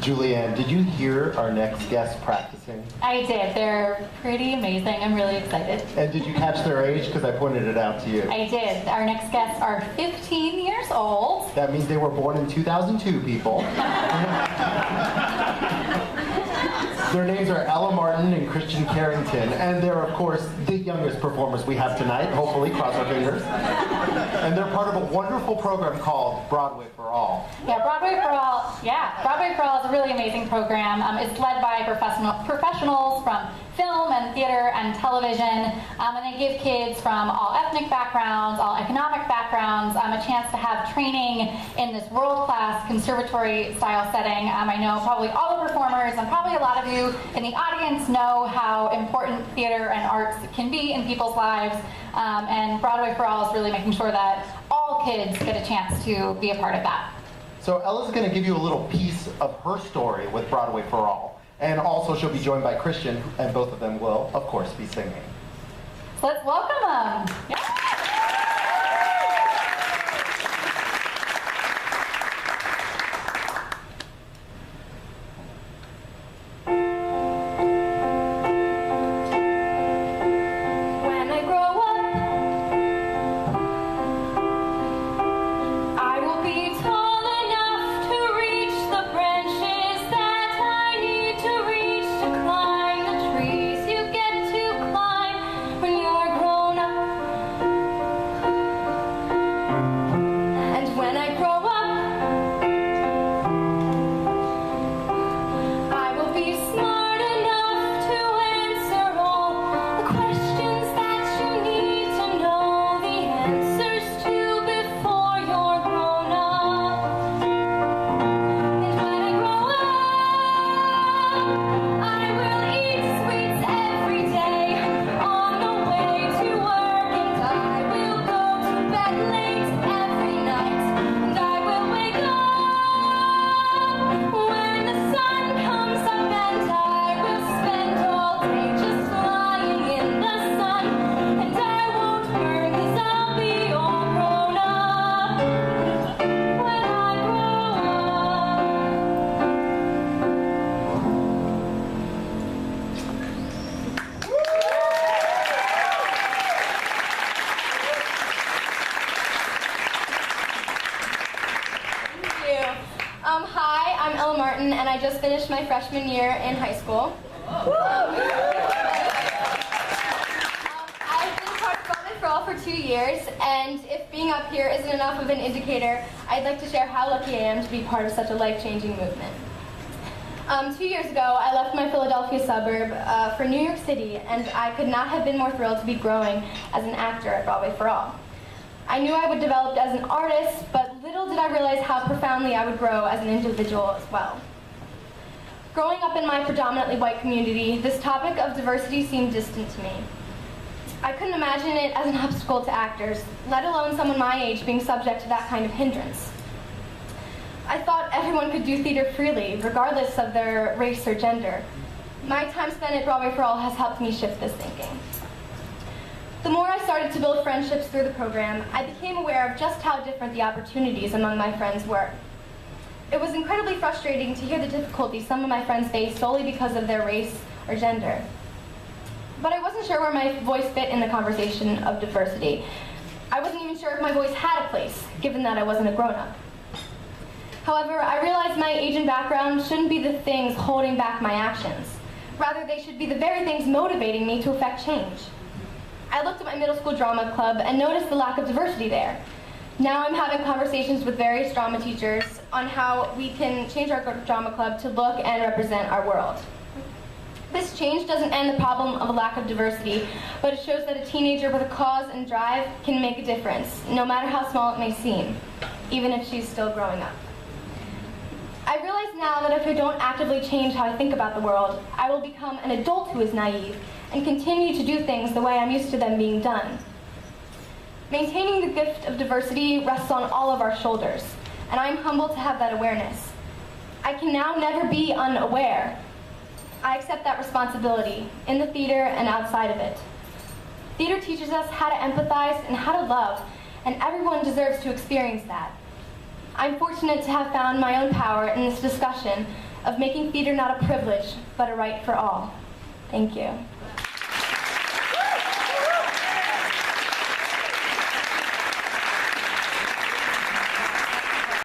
Julianne, did you hear our next guests practicing? I did. They're pretty amazing. I'm really excited. And did you catch their age? Because I pointed it out to you. I did. Our next guests are 15 years old. That means they were born in 2002, people. Their names are Ella Martin and Christian Carrington, and they're, of course, the youngest performers we have tonight, hopefully, cross our fingers. And they're part of a wonderful program called Broadway for All. Yeah, Broadway for All. Yeah, Broadway for All is a really amazing program. It's led by professionals from film and theater and television, and they give kids from all ethnic backgrounds, all economic backgrounds, a chance to have training in this world-class conservatory-style setting. I know probably all the performers and probably a lot of you in the audience know how important theater and arts can be in people's lives, and Broadway for All is really making sure that all kids get a chance to be a part of that. So Ella's going to give you a little piece of her story with Broadway for All. And also she'll be joined by Christian, and both of them will, of course, be singing. So let's welcome them. Yeah. Hi, I'm Ella Martin, and I just finished my freshman year in high school. I've been part of Broadway for All for 2 years, and if being up here isn't enough of an indicator, I'd like to share how lucky I am to be part of such a life-changing movement. 2 years ago, I left my Philadelphia suburb for New York City, and I could not have been more thrilled to be growing as an actor at Broadway for All. I knew I would develop as an artist, but little did I realize how profoundly I would grow as an individual as well. Growing up in my predominantly white community, this topic of diversity seemed distant to me. I couldn't imagine it as an obstacle to actors, let alone someone my age being subject to that kind of hindrance. I thought everyone could do theater freely, regardless of their race or gender. My time spent at Broadway for All has helped me shift this thinking. The more I started to build friendships through the program, I became aware of just how different the opportunities among my friends were. It was incredibly frustrating to hear the difficulties some of my friends faced solely because of their race or gender. But I wasn't sure where my voice fit in the conversation of diversity. I wasn't even sure if my voice had a place, given that I wasn't a grown-up. However, I realized my age and background shouldn't be the things holding back my actions. Rather, they should be the very things motivating me to effect change. I looked at my middle school drama club and noticed the lack of diversity there. Now I'm having conversations with various drama teachers on how we can change our drama club to look and represent our world. This change doesn't end the problem of a lack of diversity, but it shows that a teenager with a cause and drive can make a difference, no matter how small it may seem, even if she's still growing up. I realize now that if I don't actively change how I think about the world, I will become an adult who is naive and continue to do things the way I'm used to them being done. Maintaining the gift of diversity rests on all of our shoulders, and I'm humbled to have that awareness. I can now never be unaware. I accept that responsibility, in the theater and outside of it. Theater teaches us how to empathize and how to love, and everyone deserves to experience that. I'm fortunate to have found my own power in this discussion of making theater not a privilege, but a right for all. Thank you.